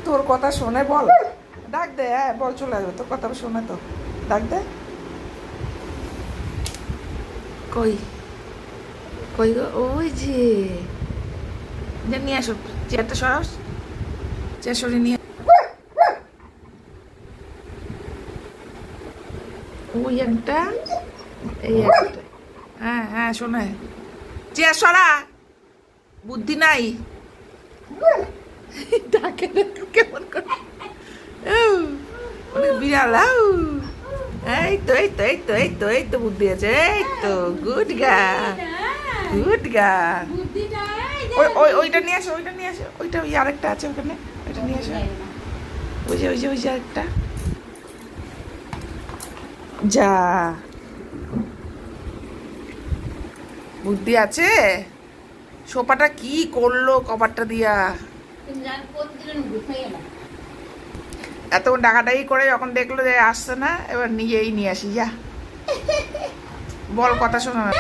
তোর কথা শোনে বল, ডাক দে। হ্যাঁ বল, চলে আসবে, তোর কথা শোনে তো, ডাক দে। কই কই গো, ওই যে নিয়ে আসো, চেয়ারটা সরাও, চেয়ার সরিয়ে নিয়ে, ওই একটা, এই একটা। হ্যাঁ হ্যাঁ শোনে, চেয়ার সরা, বুদ্ধি নাই। ডাকে কেমন করে, বিড়াল। এই তো এই তো এই তো এই তো এই তো বুদ্ধি আছে, এই তো গুড গার্ল, গুড গার্ল। ওইটা নিয়ে আসো, ওইটা নিয়ে আসো, ওইটা ওই আরেকটা আছে ওখানে, ওইটা নিয়ে আসো। ওই যে ওই যে ওই যে আরেকটা, যা বুদ্ধি আছে। সোফাটা কি করলো কভারটা দিয়া, এতক্ষণ ডাকাডাকি করে যখন দেখলো যে আসছে না, এবার নিজেই নিয়ে আসি। যা বল, কথা শোনা না।